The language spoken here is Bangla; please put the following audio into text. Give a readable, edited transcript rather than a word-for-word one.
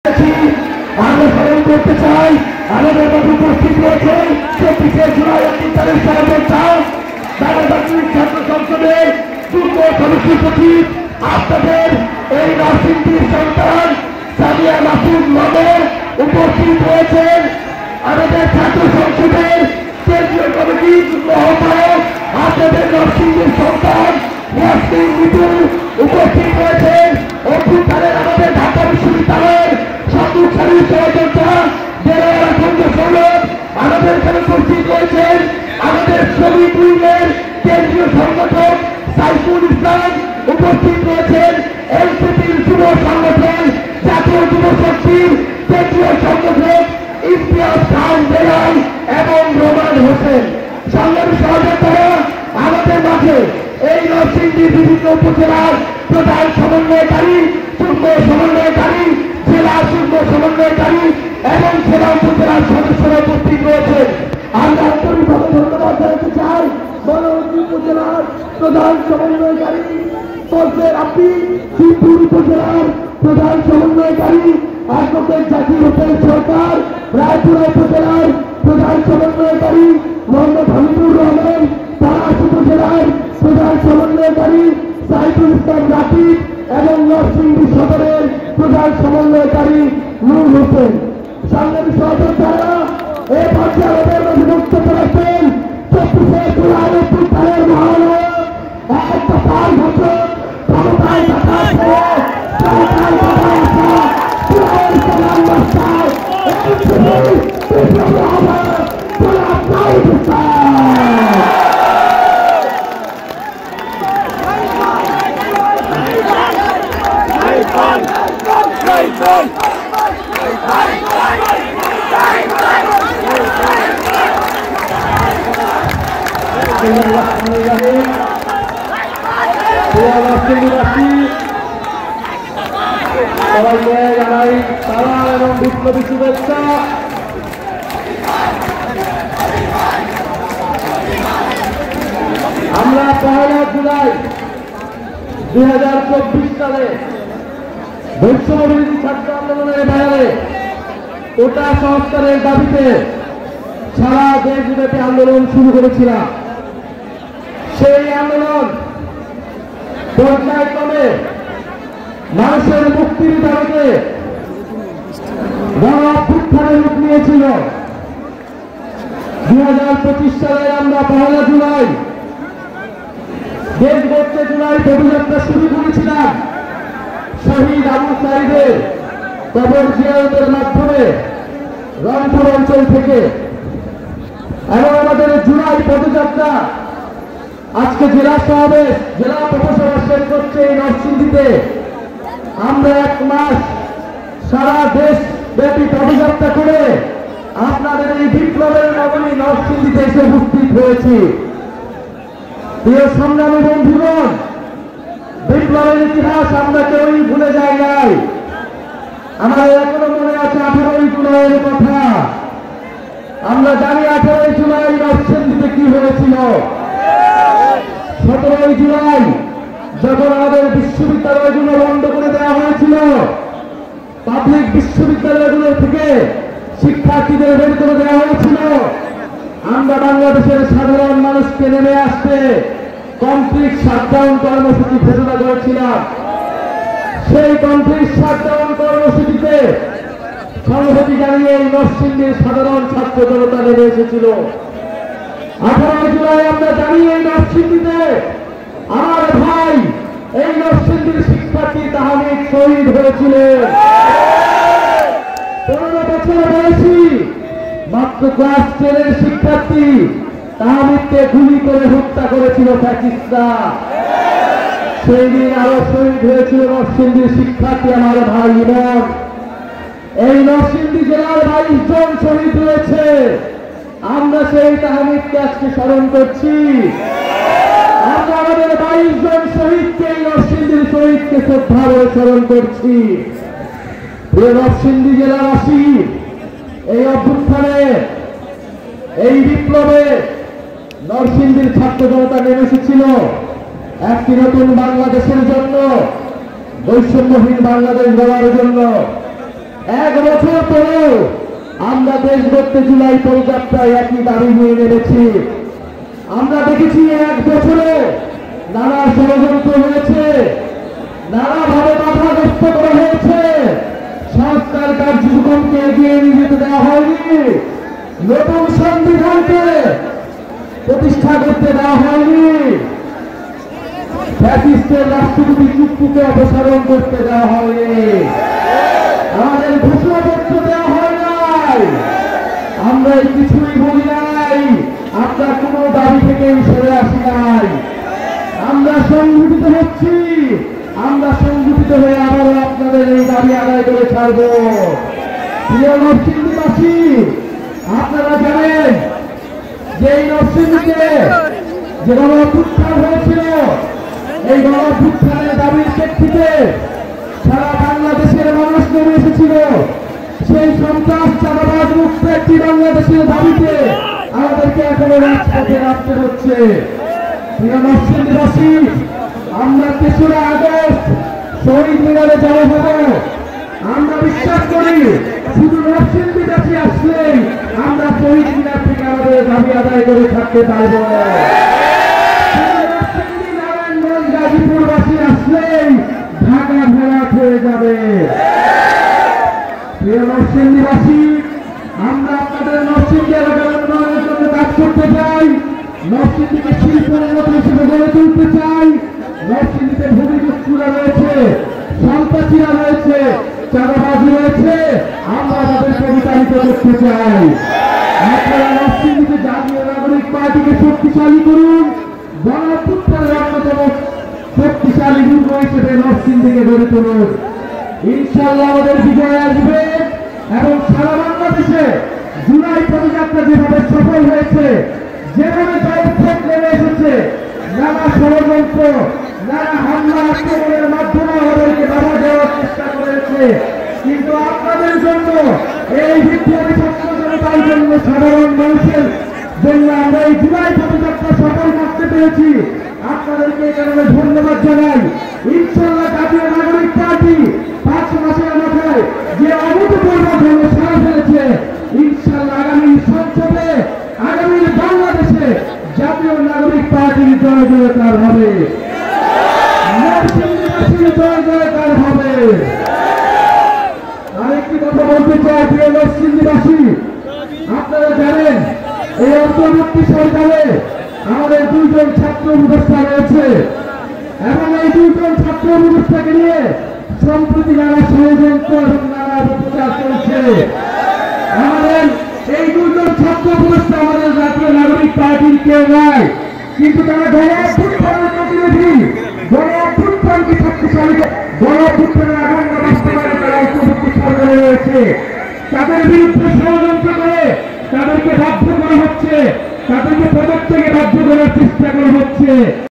আমরা স্মরণ করতে চাই আমাদের মধ্যে উপস্থিত রয়েছে 24শে জুলাই অভ্যুত্থানের সহযোদ্ধা বাংলাদেশ ছাত্র সংসদের যুগ্ম সদস্য সচিব আপনাদের এই নরসিংদীর সন্তান সাদিয়া মাসুদ মডেল উপস্থিত রয়েছেন। আমাদের ছাত্র সংসদের কেন্দ্রীয় কমিটির যুগ্ম আহ্বায়ক আপনাদের নরসিংদীর সন্তান ইয়াসমিন মিঠু উপস্থিত রয়েছেন। অভ্যুত্থানের আমাদের ঢাকা বিশ্ববিদ্যালয়ের সামুখারী সহযোদ্ধা জেলা সনদ আমাদের এখানে উপস্থিত রয়েছেন। আমাদের শ্রমিক উইংয়ের কেন্দ্রীয় সংগঠক সাইফুল ইসলাম উপস্থিত রয়েছেন। এনসিপির যুব সংগঠন জাতীয় যুব শক্তির কেন্দ্রীয় সংগঠক ইমতিয়াজ খান বেলাল এবং রোমান হোসেন। সংগ্রামী সহযোদ্ধারা আমাদের মাঝে এই নরসিংদীর বিভিন্ন উপজেলার প্রধান সমন্বয়কারী, যুগ্ম সমন্বয়কারী, জেলা যুগ্ম সমন্বয়কারী এবং জেলা উপজেলার সদস্যরা উপস্থিত রয়েছেন। আমরা আন্তরিকভাবে ধন্যবাদ জানাতে চাই বনবন্ধু উপজেলার প্রধান সমন্বয়কারী পর্যায়ের আপনি শ্রীপুর উপজেলার প্রধান সমন্বয়কারী অ্যাডভোকেট জাকির হোসেন সরকার, রায়পুরা উপজেলার প্রধান সমন্বয়কারী মোহাম্মদ হামিদুর রহমান, তারাস উপজেলার প্রধান সমন্বয়কারী সাইফুল ইসলাম রাকিব এবং নরসিংদী সদরের প্রধান সমন্বয়কারী নূর হোসেন। সংগ্রামী সহযোদ্ধারা এই পর্যায়ে আমাদের মধ্যে বক্তব্য রাখবেন 24শে জুলাই অভ্যুত্থানের মহানায়ক এক দফার ঘোষক ক্ষমতায় থাকার পর ক্ষমতায় থাকার পর জুলাইয়ের সালাম বাস্তায় বিপ্লবী আহ্বায়ক গোলাম নাহিদ সবাইকে জানাই সালাম এবং বিপ্লবী শুভেচ্ছা। আমরা 1 জুলাই 2024 সালে বৈষম্যবিরোধী ছাত্র আন্দোলনের বাইরে কোটা সংস্কারের দাবিতে সারা দেশব্যাপী আন্দোলন শুরু করেছিলাম। সেই আন্দোলন পর্যায়ক্রমে মানুষের মুক্তির দাবিতে গণ অভ্যুত্থানের রূপ নিয়েছিল। 2025 সালে আমরা 1 জুলাই দেশব্যাপী জুলাই পদযাত্রা শুরু করেছিলাম শহীদ আবু সাঈদের কবর জিয়ারতের মাধ্যমে রংপুর অঞ্চল থেকে। এবং আমাদের জুলাই পদযাত্রা আজকে জেলা সমাবেশ, জেলা পৌরসভা শেষ করছে এই নরসিংদীতে। আমরা 1 মাস সারা দেশ ব্যাপী পদযাত্রা করে আপনাদের এই বিপ্লবের নগরী নরসিংদীতে এসে উপস্থিত হয়েছি। প্রিয় সংগ্রামী বন্ধুগণ, বিপ্লবের ইতিহাস আমরা কেউই ভুলে যাই নাই। আমার এখনো মনে আছে 18 জুলাইয়ের কথা। আমরা জানি 18 জুলাই নরসিংদীতে কি হয়েছিল। 17 জুলাই যখন আমাদের বিশ্ববিদ্যালয়গুলো বন্ধ করে দেওয়া হয়েছিল, পাবলিক বিশ্ববিদ্যালয়গুলো থেকে শিক্ষার্থীদের বের করে দেওয়া হয়েছিল, আমরা বাংলাদেশের সাধারণ মানুষকে নেমে আসতে কমপ্লিট শাটডাউন কর্মসূচি ঘোষণা করেছিলাম। সেই কমপ্লিট শাটডাউন কর্মসূচিতে সংহতি জানিয়ে এই নরসিংদীর সাধারণ ছাত্র জনতা নেমে এসেছিল। 18 জুলাই আমরা জানি এই নরসিংদীতে আমার ভাই এই নরসিংদীর শিক্ষার্থী তাহমিদ শহীদ হয়েছিলেন। 15 বছর বয়সী মাত্র ক্লাস 10 এর শিক্ষার্থী তাহমিদকে গুলি করে হত্যা করেছিল ফ্যাসিস্টরা। সেই দিন আরো শহীদ হয়েছিল নরসিংদীর শিক্ষার্থী আমার ভাই ইমন। এই নরসিংদী জেলার 22 জন শহীদ হয়েছে। আমরা সেই তাহমিদকে আজকে স্মরণ করছি। আমরা আমাদের 22 জন শহীদকে এই নরসিংদীর শহীদকে শ্রদ্ধা করে স্মরণ করছি। প্রিয় নরসিংদী জেলাবাসী, এই অভ্যুত্থানে, এই বিপ্লবে নরসিংদীর ছাত্র জনতা নেমে এসেছিল একটি নতুন বাংলাদেশের জন্য, বৈষম্যহীন বাংলাদেশ গড়ার জন্য। বছর পরেও আমরা দেশ গড়তে জুলাই পদযাত্রায় একই দাবি নিয়ে নেমেছি। আমরা দেখেছি এক বছরে নানা ষড়যন্ত্র হয়েছে, নানাভাবে বাধাগ্রস্ত করা হয়েছে, সংস্কার কার্যক্রমকে এগিয়ে নিয়ে যেতে দেওয়া হয়নি, নতুন সংবিধানকে প্রতিষ্ঠা করতে দেওয়া হয়নি, ফ্যাসিস্টের রাষ্ট্রপতি চুক্তিকে অপসারণ করতে দেওয়া হয়নি, আমাদের ঘোষণাপত্র দেওয়া হয় নাই। আমরা কিছুই বলি নাই, আমরা কোনো দাবি থেকে সরে আসি নাই। আমরা সংগঠিত হচ্ছি, আমরা সংগঠিত হয়ে আবারও আপনাদের এই দাবি আদায় করে ছাড়ব। প্রিয় নরসিংদীবাসী, আপনারা জানেন যে এই নরসিংদীতে যে গণঅভ্যুত্থান হয়েছিল, এই গণঅভ্যুত্থানের দাবির প্রেক্ষিতে সারা বাংলাদেশের মানুষ নেমে এসেছিল। সেই সন্ত্রাস চাঁদাবাজ মুক্ত একটি বাংলাদেশের দাবিতে আমাদেরকে এখনো রাজপথে নামতে হচ্ছে। প্রিয় নরসিংদীবাসী, আমরা ৩রা আগস্ট শহীদ মিনারে জড়ো হব। আমরা বিশ্বাস করি শুধু নরসিংদীবাসী আসলেই আমরা শহীদ মিনার থেকে আমাদের দাবি আদায় করে থাকতে পারব। নারায়ণগঞ্জ গাজীপুরবাসী আসলেই ঢাকা ভরাট হয়ে যাবে। প্রিয় নরসিংদীবাসী, আমরা আপনাদের নরসিংদী এলাকার উন্নয়নের জন্য কাজ করতে চাই। নরসিংদীকে শিল্পোন্নত হিসেবে গড়ে তুলতে চাই। নরসিংদীতে ভূমিদস্যুরা রয়েছে, সন্ত্রাসীরা রয়েছে, চাঁদাবাজ রয়েছে, আমরা তাদেরকে বিতাড়িত করতে চাই। আপনারা নরসিংদীতে জাতীয় নাগরিক পার্টিকে শক্তিশালী করুন। গণঅভ্যুত্থানের অন্যতম শক্তিশালী দুর্গ হিসেবে নরসিংদীকে গড়ে তুলুন। ইনশাআল্লাহ আমাদের বিজয় আসবে এবং সারা বাংলাদেশে জুলাই পদযাত্রা যেভাবে সফল হয়েছে, যেভাবে তার উৎসব নেমে এসেছে, নানা ষড়যন্ত্র, নানা হামলা আক্রমণের মাধ্যমে আমাদেরকে বাধা দেওয়ার চেষ্টা করেছে, কিন্তু আপনাদের জন্য এই বিপ্লবী ছাত্র জনতার জন্য, সাধারণ মানুষের জন্য আমরা এই জুলাই পদযাত্রা সফল করতে পেরেছি। আপনাদেরকে এই কারণে ধন্যবাদ জানাই। ইনশাআল্লাহ জাতীয় নাগরিক পার্টি 5 মাসের মাথায় যে অভূতপূর্ব ধর্ম সারা ফেলেছে, ইনশাআল্লাহ আগামী সংসদে, আগামী বাংলাদেশে জাতীয় নাগরিক পার্টির জয় জয়কার হবে, নরসিংদীবাসীর জয় জয়কার হবে। আরেকটি কথা বলতে চাই, প্রিয় নরসিংদীবাসী, আপনারা জানেন এই অন্তর্বর্তী সরকারে আমাদের 2 জন ছাত্র উপদেষ্টা রয়েছে এবং এই 2 জন ছাত্র উপদেষ্টাকে নিয়ে সম্প্রতি নানা ষড়যন্ত্র এবং নানা অপপ্রচার চলছে। আমাদের এই 2 জন ছাত্র উপদেষ্টা আমাদের জাতীয় নাগরিক পার্টির কেউ নয়, কিন্তু তারা গণঅভ্যুত্থানের প্রতিনিধি। গণঅভ্যুত্থানকে শক্তিশালী, গণঅভ্যুত্থানের আগাম বাস্তবায়নে তারা অন্তর্বর্তী সরকারে রয়েছে। তাদের বিরুদ্ধে ষড়যন্ত্র করে তাদেরকে বাধ্য করা হচ্ছে, তাদেরকে পদত্যাগে বাধ্য করার চেষ্টা করা হচ্ছে।